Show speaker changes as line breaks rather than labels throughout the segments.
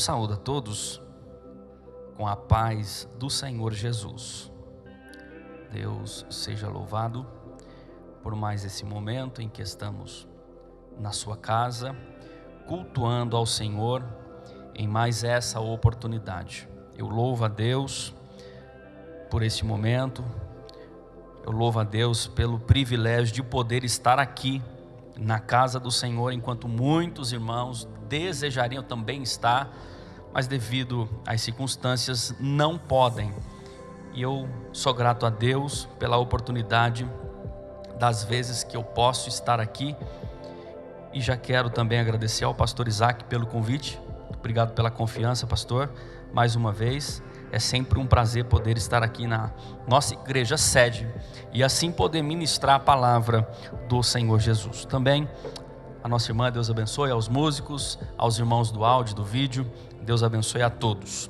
saúdo a todos com a paz do Senhor Jesus. Deus seja louvado por mais esse momento em que estamos na sua casa, cultuando ao Senhor em mais essa oportunidade. Eu louvo a Deus por esse momento, eu louvo a Deus pelo privilégio de poder estar aqui na casa do Senhor, enquanto muitos irmãos desejariam também estar, mas devido às circunstâncias não podem. E eu sou grato a Deus pela oportunidade das vezes que eu posso estar aqui, e já quero também agradecer ao pastor Isaac pelo convite. Obrigado pela confiança, pastor, mais uma vez. É sempre um prazer poder estar aqui na nossa igreja sede e assim poder ministrar a palavra do Senhor Jesus. Também a nossa irmã, Deus abençoe, aos músicos, aos irmãos do áudio, do vídeo, Deus abençoe a todos.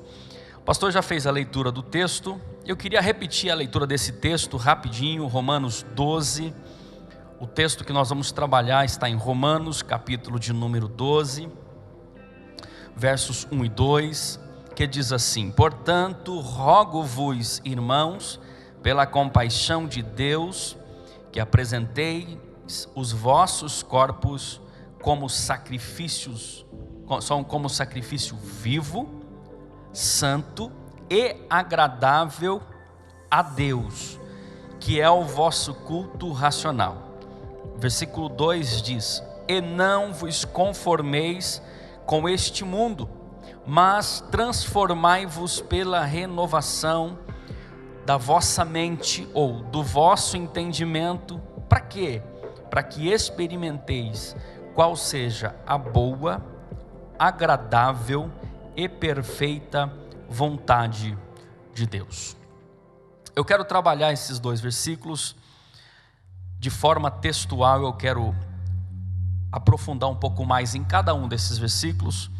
O pastor já fez a leitura do texto, eu queria repetir a leitura desse texto rapidinho, Romanos 12. O texto que nós vamos trabalhar está em Romanos, capítulo de número 12, versos 1 e 2, que diz assim: portanto, rogo-vos, irmãos, pela compaixão de Deus, que apresenteis os vossos corpos como sacrifícios, como sacrifício vivo, santo e agradável a Deus, que é o vosso culto racional. Versículo 2 diz: e não vos conformeis com este mundo, mas transformai-vos pela renovação da vossa mente ou do vosso entendimento. Para quê? Para que experimenteis qual seja a boa, agradável e perfeita vontade de Deus. Eu quero trabalhar esses dois versículos de forma textual. Eu quero aprofundar um pouco mais em cada um desses versículos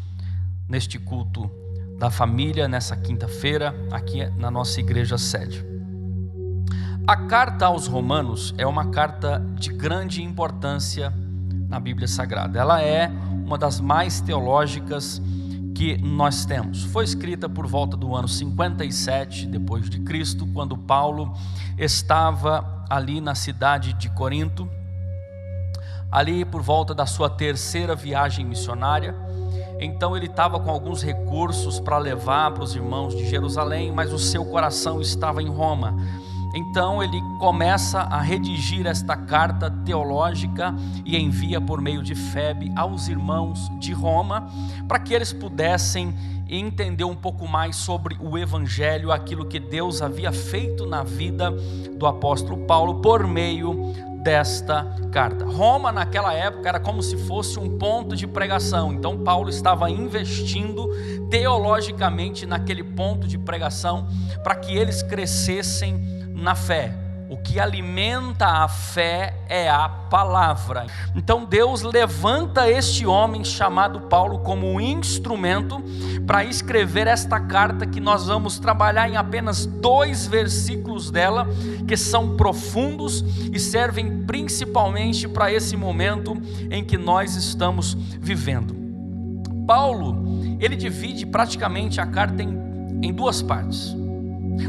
neste culto da família, nessa quinta-feira, aqui na nossa igreja sede. A carta aos Romanos é uma carta de grande importância na Bíblia Sagrada. Ela é uma das mais teológicas que nós temos. Foi escrita por volta do ano 57 depois de Cristo, quando Paulo estava ali na cidade de Corinto, ali por volta da sua terceira viagem missionária. Então ele estava com alguns recursos para levar para os irmãos de Jerusalém, mas o seu coração estava em Roma. Então ele começa a redigir esta carta teológica e envia por meio de Febe aos irmãos de Roma, para que eles pudessem entender um pouco mais sobre o Evangelho, aquilo que Deus havia feito na vida do apóstolo Paulo por meio desta carta. Roma naquela época era como se fosse um ponto de pregação. Então Paulo estava investindo teologicamente naquele ponto de pregação para que eles crescessem na fé. O que alimenta a fé é a palavra. Então Deus levanta este homem chamado Paulo como um instrumento para escrever esta carta, que nós vamos trabalhar em apenas 2 versículos dela, que são profundos e servem principalmente para esse momento em que nós estamos vivendo. Paulo, ele divide praticamente a carta em 2 partes.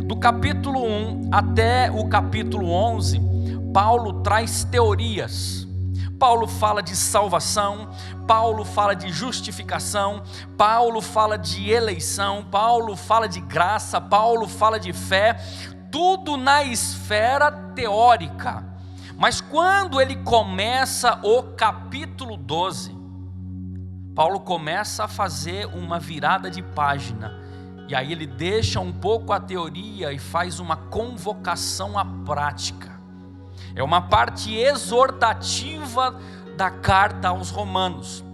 Do capítulo 1 até o capítulo 11, Paulo traz teorias. Paulo fala de salvação, Paulo fala de justificação, Paulo fala de eleição, Paulo fala de graça, Paulo fala de fé, tudo na esfera teórica. Mas quando ele começa o capítulo 12, Paulo começa a fazer uma virada de página. E aí ele deixa um pouco a teoria e faz uma convocação à prática. É uma parte exortativa da carta aos Romanos.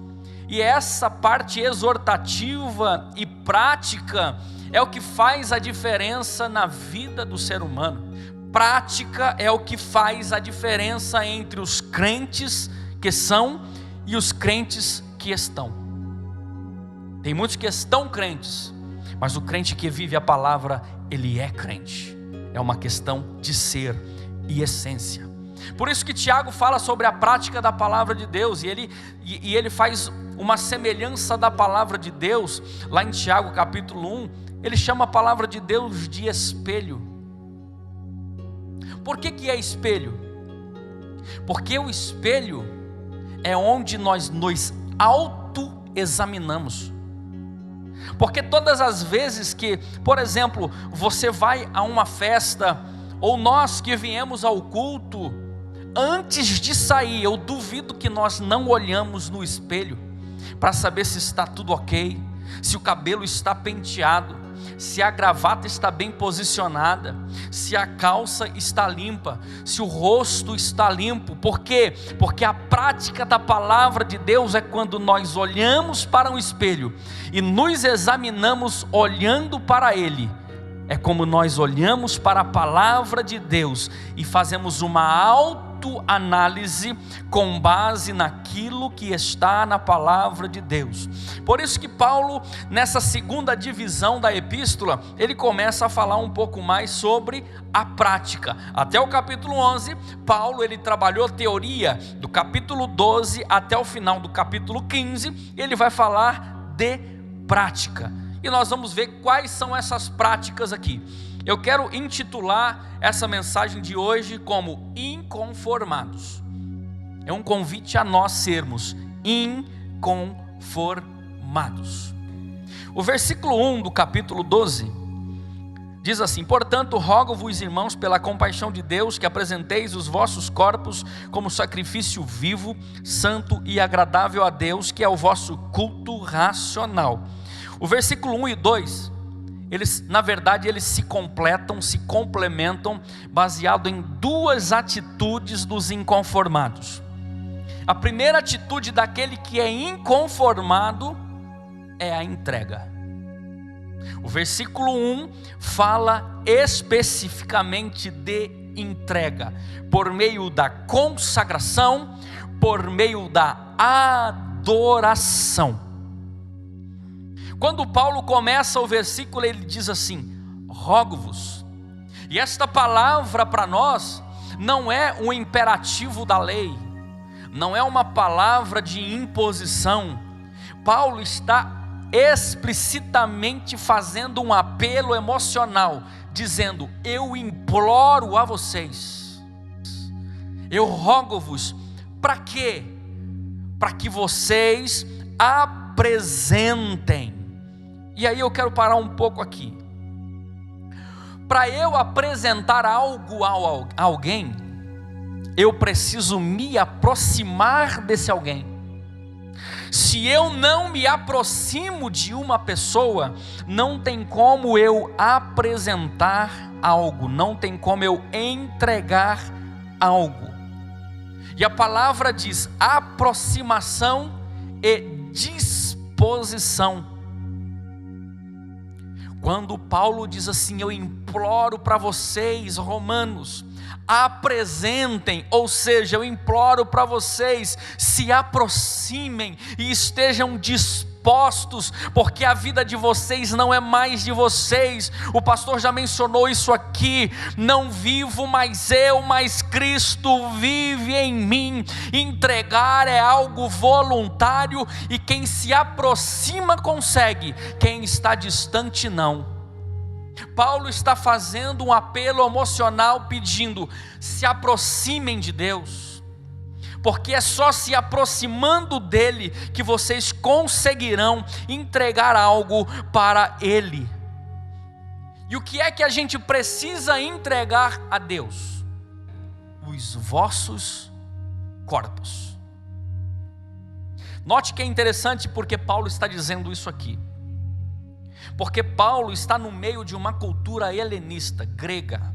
E essa parte exortativa e prática é o que faz a diferença na vida do ser humano. Prática é o que faz a diferença entre os crentes que são e os crentes que estão. Tem muitos que estão crentes, mas o crente que vive a palavra, ele é crente. É uma questão de ser e essência. Por isso que Tiago fala sobre a prática da palavra de Deus, e ele faz uma semelhança da palavra de Deus, lá em Tiago capítulo 1, ele chama a palavra de Deus de espelho. Por que é espelho? Porque o espelho é onde nós nos autoexaminamos. Porque todas as vezes que, por exemplo, você vai a uma festa, ou nós que viemos ao culto, antes de sair, eu duvido que nós não olhamos no espelho para saber se está tudo ok, se o cabelo está penteado, se a gravata está bem posicionada, se a calça está limpa, se o rosto está limpo. Por quê? Porque a prática da palavra de Deus é quando nós olhamos para um espelho e nos examinamos olhando para ele. É como nós olhamos para a palavra de Deus e fazemos uma autoanálise com base naquilo que está na palavra de Deus. Por isso que Paulo, nessa segunda divisão da epístola, ele começa a falar um pouco mais sobre a prática. Até o capítulo 11, Paulo ele trabalhou teoria. Do capítulo 12 até o final do capítulo 15, ele vai falar de prática. E nós vamos ver quais são essas práticas aqui. Eu quero intitular essa mensagem de hoje como inconformados. É um convite a nós sermos inconformados. O versículo 1 do capítulo 12 diz assim: portanto, rogo-vos, irmãos, pela compaixão de Deus, que apresenteis os vossos corpos como sacrifício vivo, santo e agradável a Deus, que é o vosso culto racional. O versículo 1 e 2, na verdade eles se completam, se complementam, baseado em duas atitudes dos inconformados. A primeira atitude daquele que é inconformado é a entrega. O versículo 1 fala especificamente de entrega, por meio da consagração, por meio da adoração. Quando Paulo começa o versículo, ele diz assim: rogo-vos. E esta palavra para nós não é um imperativo da lei, não é uma palavra de imposição. Paulo está explicitamente fazendo um apelo emocional, dizendo: eu imploro a vocês, eu rogo-vos. Para quê? Para que vocês apresentem. E aí eu quero parar um pouco aqui. Para eu apresentar algo a alguém, eu preciso me aproximar desse alguém. Se eu não me aproximo de uma pessoa, não tem como eu apresentar algo, não tem como eu entregar algo. E a palavra diz aproximação e disposição. Quando Paulo diz assim: eu imploro para vocês, romanos, apresentem, ou seja, eu imploro para vocês, se aproximem e estejam dispostos, porque a vida de vocês não é mais de vocês. O pastor já mencionou isso aqui: não vivo mais eu, mas Cristo vive em mim. Entregar é algo voluntário, e quem se aproxima consegue, quem está distante não. Paulo está fazendo um apelo emocional, pedindo: se aproximem de Deus, porque é só se aproximando dele que vocês conseguirão entregar algo para ele. E o que é que a gente precisa entregar a Deus? Os vossos corpos. Note que é interessante porque Paulo está dizendo isso aqui. Porque Paulo está no meio de uma cultura helenista, grega.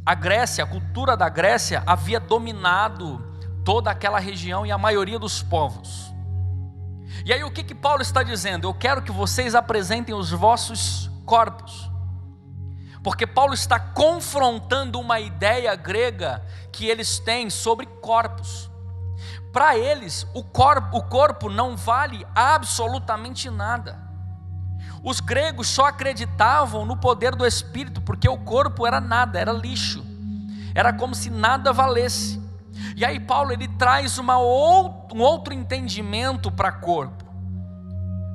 A Grécia, a cultura da Grécia havia dominado toda aquela região e a maioria dos povos. E aí o que Paulo está dizendo? Eu quero que vocês apresentem os vossos corpos. Porque Paulo está confrontando uma ideia grega que eles têm sobre corpos. Para eles, o corpo não vale absolutamente nada. Os gregos só acreditavam no poder do Espírito, porque o corpo era nada, era lixo. era como se nada valesse. E aí Paulo ele traz um outro entendimento para corpo,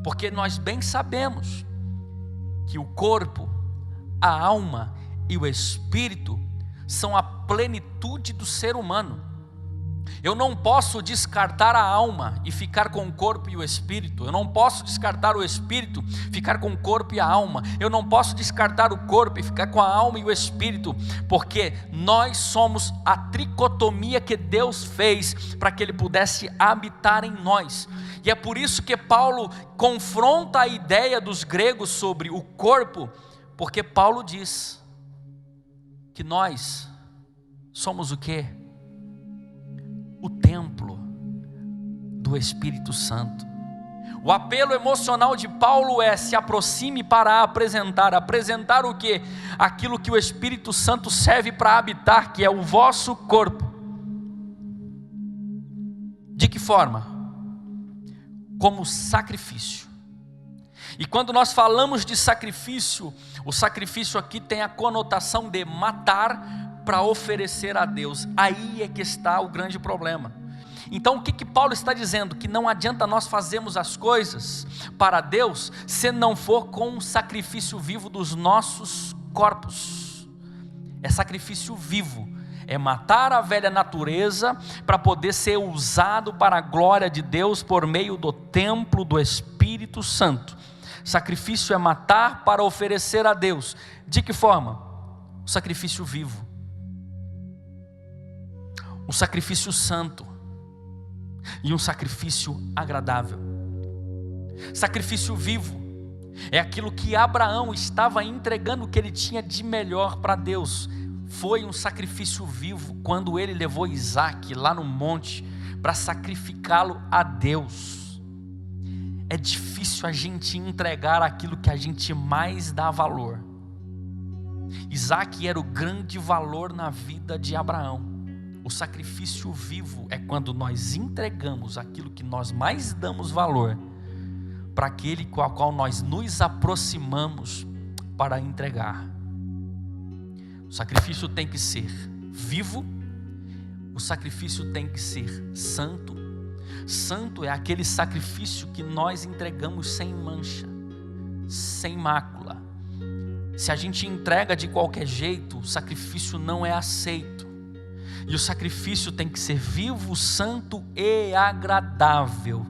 porque nós bem sabemos que o corpo, a alma e o espírito são a plenitude do ser humano. Eu não posso descartar a alma e ficar com o corpo e o espírito. Eu não posso descartar o espírito, ficar com o corpo e a alma. Eu não posso descartar o corpo e ficar com a alma e o espírito, porque nós somos a tricotomia que Deus fez para que Ele pudesse habitar em nós. E é por isso que Paulo confronta a ideia dos gregos sobre o corpo, porque Paulo diz que nós somos o quê? O templo do Espírito Santo. O apelo emocional de Paulo é: se aproxime para apresentar o quê? Aquilo que o Espírito Santo serve para habitar, que é o vosso corpo. De que forma? Como sacrifício. E quando nós falamos de sacrifício, o sacrifício aqui tem a conotação de matar para oferecer a Deus. Aí é que está o grande problema. Então o que Paulo está dizendo? Que não adianta nós fazermos as coisas para Deus se não for com um sacrifício vivo dos nossos corpos. É sacrifício vivo, é matar a velha natureza para poder ser usado para a glória de Deus por meio do templo do Espírito Santo. Sacrifício é matar para oferecer a Deus. De que forma? O sacrifício vivo, um sacrifício santo e um sacrifício agradável. Sacrifício vivo é aquilo que Abraão estava entregando, o que ele tinha de melhor para Deus. Foi um sacrifício vivo quando ele levou Isaac lá no monte para sacrificá-lo a Deus. É difícil a gente entregar aquilo que a gente mais dá valor. Isaac era o grande valor na vida de Abraão. O sacrifício vivo é quando nós entregamos aquilo que nós mais damos valor para aquele com o qual nós nos aproximamos para entregar. O sacrifício tem que ser vivo, o sacrifício tem que ser santo. Santo é aquele sacrifício que nós entregamos sem mancha, sem mácula. Se a gente entrega de qualquer jeito, o sacrifício não é aceito. E o sacrifício tem que ser vivo, santo e agradável.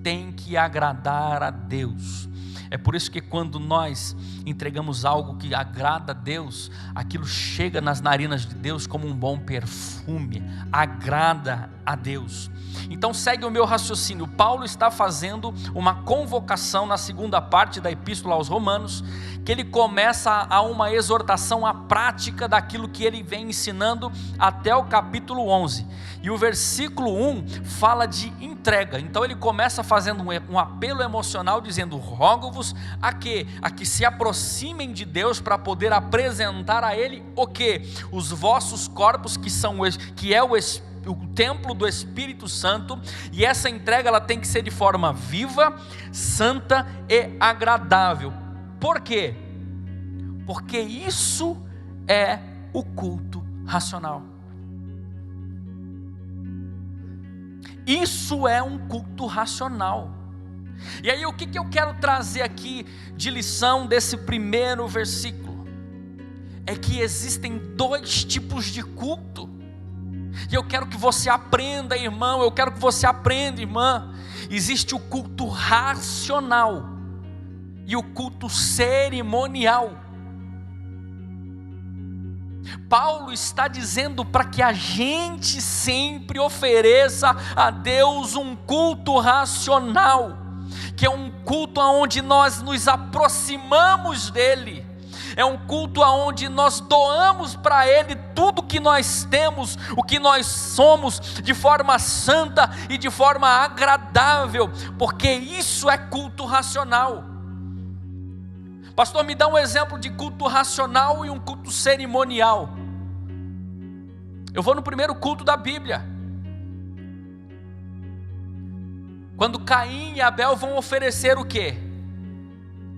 Tem que agradar a Deus. É por isso que quando nós entregamos algo que agrada a Deus, aquilo chega nas narinas de Deus como um bom perfume, agrada a Deus. Então segue o meu raciocínio. Paulo está fazendo uma convocação na segunda parte da epístola aos Romanos, que ele começa a uma exortação à prática daquilo que ele vem ensinando até o capítulo 11. E o versículo 1 fala de entrega. Então ele começa fazendo um apelo emocional, dizendo: rogo-vos a que se aproximem de Deus para poder apresentar a Ele o que? Os vossos corpos, que é o templo do Espírito Santo. E essa entrega ela tem que ser de forma viva, santa e agradável. Por quê? Porque isso é o culto racional. Isso é um culto racional. E aí o que eu quero trazer aqui de lição desse primeiro versículo? É que existem dois tipos de culto. E eu quero que você aprenda, irmão, eu quero que você aprenda, irmã. Existe o culto racional e o culto cerimonial. Paulo está dizendo para que a gente sempre ofereça a Deus um culto racional, que é um culto onde nós nos aproximamos dEle, é um culto onde nós doamos para Ele tudo que nós temos, o que nós somos, de forma santa e de forma agradável, porque isso é culto racional. Pastor, me dá um exemplo de culto racional e um culto cerimonial. Eu vou no primeiro culto da Bíblia, quando Caim e Abel vão oferecer o quê?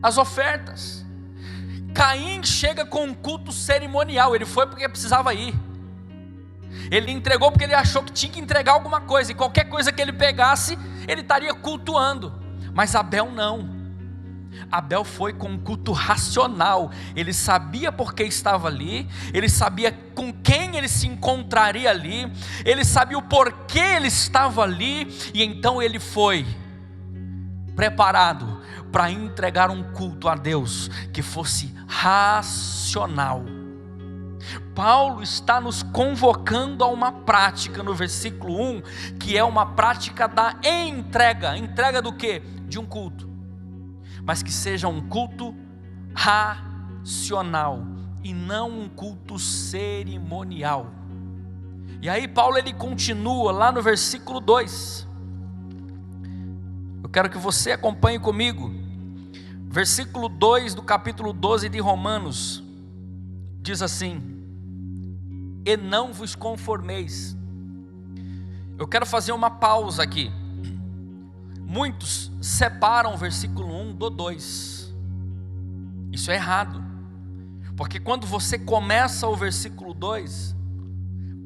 As ofertas. Caim chega com um culto cerimonial, ele foi porque precisava ir. Ele entregou porque ele achou que tinha que entregar alguma coisa, e qualquer coisa que ele pegasse, ele estaria cultuando. Mas Abel não. Abel foi com um culto racional. Ele sabia por que estava ali, ele sabia com quem ele se encontraria ali, ele sabia o porquê ele estava ali, e então ele foi preparado para entregar um culto a Deus que fosse racional. Paulo está nos convocando a uma prática no versículo 1, que é uma prática da entrega. Entrega do quê? De um culto, mas que seja um culto racional e não um culto cerimonial. E aí Paulo ele continua lá no versículo 2. Eu quero que você acompanhe comigo. Versículo 2 do capítulo 12 de Romanos diz assim: e não vos conformeis. Eu quero fazer uma pausa aqui. Muitos separam o versículo 1 do 2. Isso é errado, porque quando você começa o versículo 2,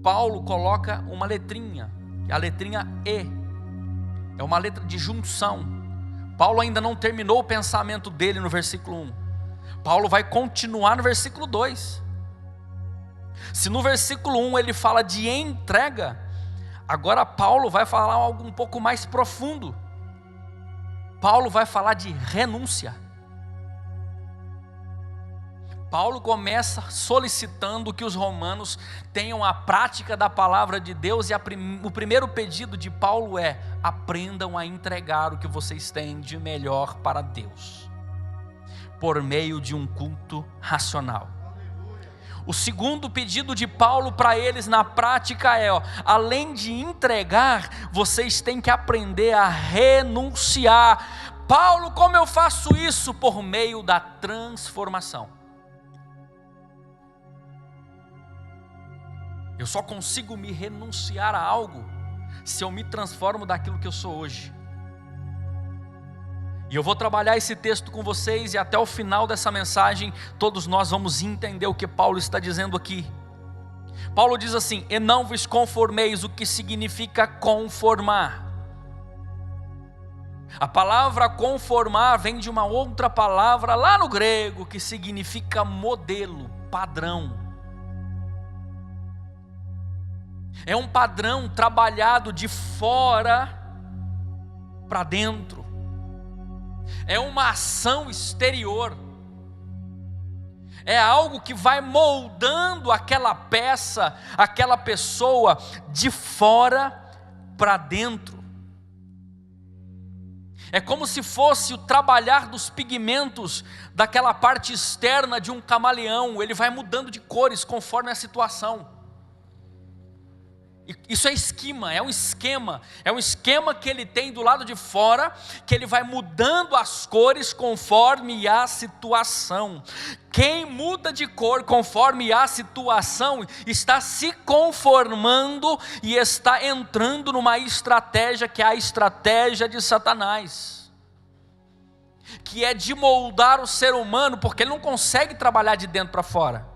Paulo coloca uma letrinha, a letrinha E, é uma letra de junção. Paulo ainda não terminou o pensamento dele no versículo 1. Paulo vai continuar no versículo 2. Se no versículo 1 ele fala de entrega, agora Paulo vai falar algo um pouco mais profundo. Paulo vai falar de renúncia. Paulo começa solicitando que os romanos tenham a prática da palavra de Deus, e o primeiro pedido de Paulo é: aprendam a entregar o que vocês têm de melhor para Deus, por meio de um culto racional. O segundo pedido de Paulo para eles na prática é: além de entregar, vocês têm que aprender a renunciar. Paulo, como eu faço isso? Por meio da transformação. Eu só consigo me renunciar a algo se eu me transformo daquilo que eu sou hoje. E eu vou trabalhar esse texto com vocês, e até o final dessa mensagem todos nós vamos entender o que Paulo está dizendo aqui. Paulo diz assim: e não vos conformeis, o que significa conformar. A palavra conformar vem de uma outra palavra lá no grego, que significa modelo, padrão. É um padrão trabalhado de fora para dentro. É uma ação exterior. É algo que vai moldando aquela peça, aquela pessoa, de fora para dentro. É como se fosse o trabalhar dos pigmentos daquela parte externa de um camaleão. Ele vai mudando de cores conforme a situação. Isso é esquema, é um esquema que ele tem do lado de fora, que ele vai mudando as cores conforme a situação. Quem muda de cor conforme a situação está se conformando e está entrando numa estratégia que é a estratégia de Satanás, que é de moldar o ser humano, porque ele não consegue trabalhar de dentro para fora.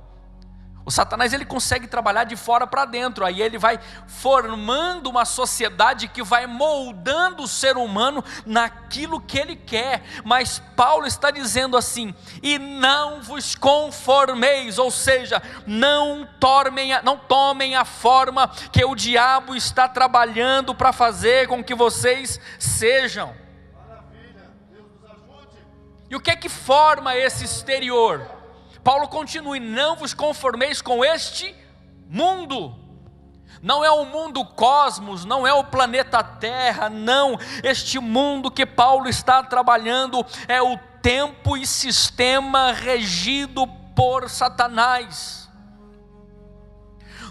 O Satanás ele consegue trabalhar de fora para dentro, aí ele vai formando uma sociedade que vai moldando o ser humano naquilo que ele quer. Mas Paulo está dizendo assim: e não vos conformeis, ou seja, não tomem a forma que o diabo está trabalhando para fazer com que vocês sejam. Maravilha, Deus nos ajude. E o que é que forma esse exterior? Paulo continua: não vos conformeis com este mundo. Não é o mundo cosmos, não é o planeta Terra, não. Este mundo que Paulo está trabalhando é o tempo e sistema regido por Satanás.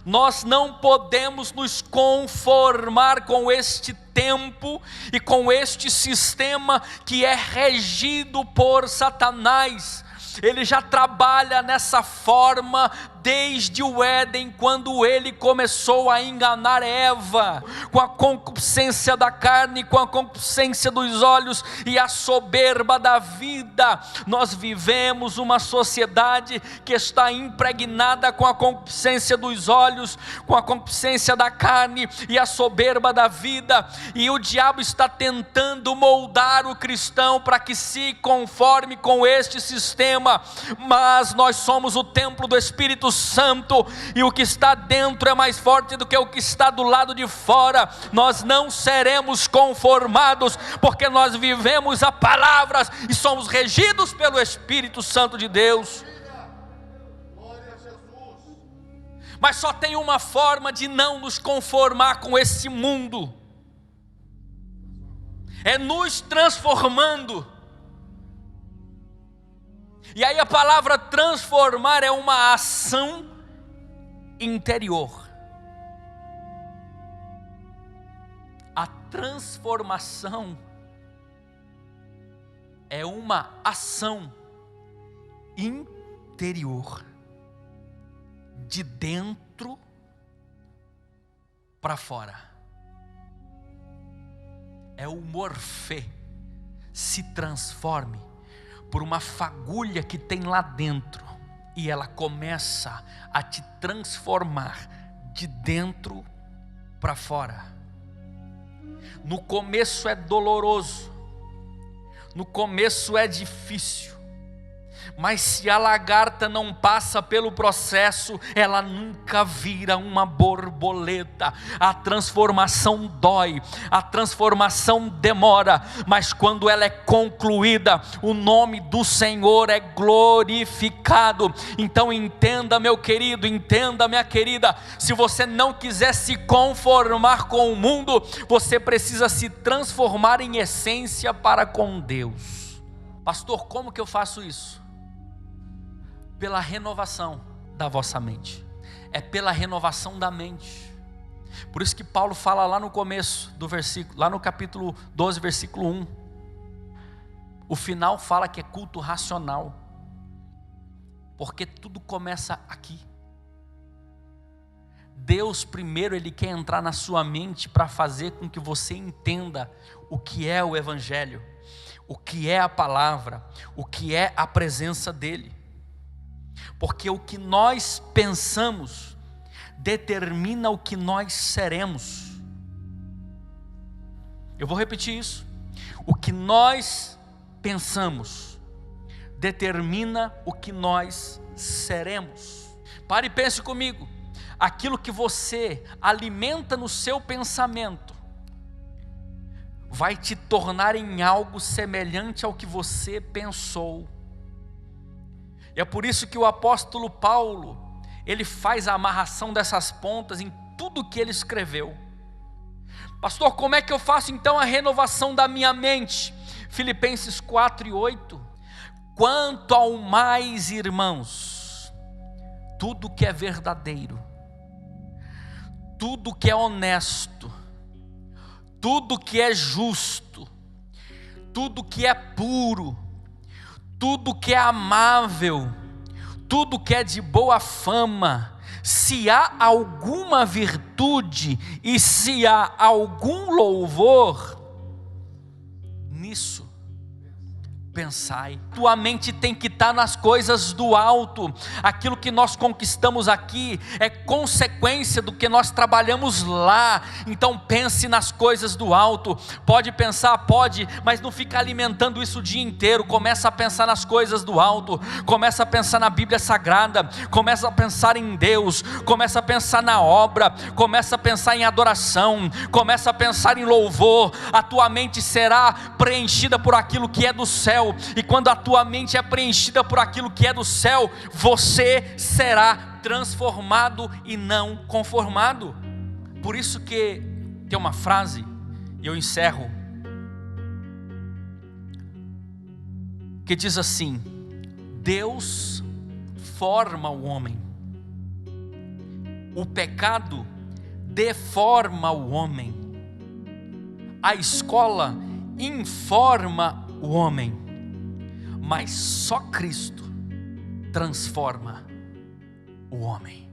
Nós não podemos nos conformar com este tempo e com este sistema que é regido por Satanás. Ele já trabalha nessa forma desde o Éden, quando ele começou a enganar Eva, com a concupiscência da carne, com a concupiscência dos olhos e a soberba da vida. Nós vivemos uma sociedade que está impregnada com a concupiscência dos olhos, com a concupiscência da carne e a soberba da vida, e o diabo está tentando moldar o cristão para que se conforme com este sistema, mas nós somos o templo do Espírito Santo, e o que está dentro é mais forte do que o que está do lado de fora. Nós não seremos conformados, porque nós vivemos a palavra e somos regidos pelo Espírito Santo de Deus. Mas só tem uma forma de não nos conformar com esse mundo: é nos transformando. E aí a palavra transformar é uma ação interior. A transformação é uma ação interior, de dentro para fora. É o morfê, se transforme por uma fagulha que tem lá dentro, e ela começa a te transformar de dentro para fora. No começo é doloroso, no começo é difícil, mas se a lagarta não passa pelo processo, ela nunca vira uma borboleta. A transformação dói, a transformação demora, mas quando ela é concluída, o nome do Senhor é glorificado. Então entenda, meu querido, entenda, minha querida, se você não quiser se conformar com o mundo, você precisa se transformar em essência para com Deus. Pastor, como que eu faço isso? Pela renovação da vossa mente. É pela renovação da mente. Por isso que Paulo fala lá no começo do versículo, lá no capítulo 12, versículo 1. O final fala que é culto racional, porque tudo começa aqui. Deus primeiro, Ele quer entrar na sua mente para fazer com que você entenda o que é o Evangelho, o que é a palavra, o que é a presença dEle. Porque o que nós pensamos determina o que nós seremos. Eu vou repetir isso. O que nós pensamos determina o que nós seremos. Pare e pense comigo. Aquilo que você alimenta no seu pensamento vai te tornar em algo semelhante ao que você pensou. E é por isso que o apóstolo Paulo, ele faz a amarração dessas pontas em tudo que ele escreveu. Pastor, como é que eu faço então a renovação da minha mente? Filipenses 4:8. Quanto ao mais, irmãos, tudo que é verdadeiro, tudo que é honesto, tudo que é justo, tudo que é puro, tudo que é amável, tudo que é de boa fama, se há alguma virtude e se há algum louvor, nisso pensai. Tua mente tem que estar nas coisas do alto. Aquilo que nós conquistamos aqui é consequência do que nós trabalhamos lá. Então pense nas coisas do alto. Pode pensar, pode, mas não fica alimentando isso o dia inteiro. Começa a pensar nas coisas do alto. Começa a pensar na Bíblia Sagrada. Começa a pensar em Deus. Começa a pensar na obra. Começa a pensar em adoração. Começa a pensar em louvor. A tua mente será preenchida por aquilo que é do céu. E quando a tua mente é preenchida por aquilo que é do céu, você será transformado e não conformado. Por isso que tem uma frase, e eu encerro, que diz assim: Deus forma o homem, o pecado deforma o homem, a escola informa o homem, mas só Cristo transforma o homem.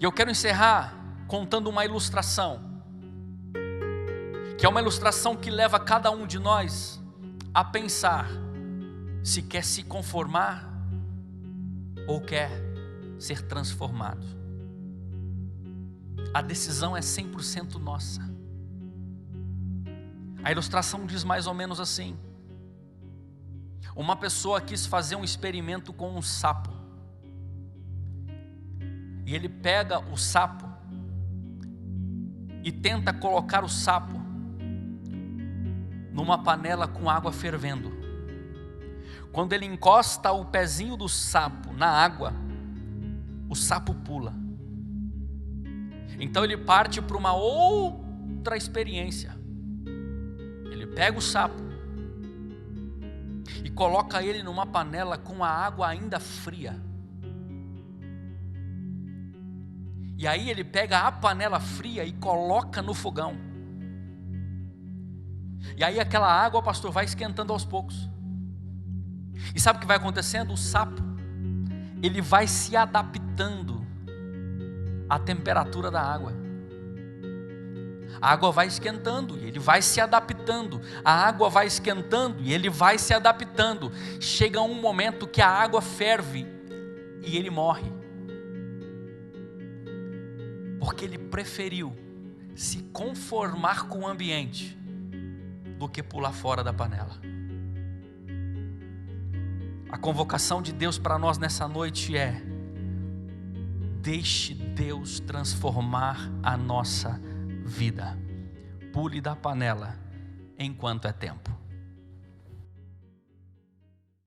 E eu quero encerrar contando uma ilustração, que é uma ilustração que leva cada um de nós a pensar se quer se conformar ou quer ser transformado. A decisão é 100% nossa. A ilustração diz mais ou menos assim: uma pessoa quis fazer um experimento com um sapo, e ele pega o sapo e tenta colocar o sapo numa panela com água fervendo. Quando ele encosta o pezinho do sapo na água, o sapo pula. Então ele parte para uma outra experiência. Ele pega o sapo e coloca ele numa panela com a água ainda fria. E aí ele pega a panela fria e coloca no fogão. E aí aquela água, pastor, vai esquentando aos poucos. E sabe o que vai acontecendo? O sapo, ele vai se adaptando à temperatura da água. A água vai esquentando e ele vai se adaptando. A água vai esquentando e ele vai se adaptando. Chega um momento que a água ferve e ele morre. Porque ele preferiu se conformar com o ambiente do que pular fora da panela. A convocação de Deus para nós nessa noite é: deixe Deus transformar a nossa vida. Pule da panela enquanto é tempo.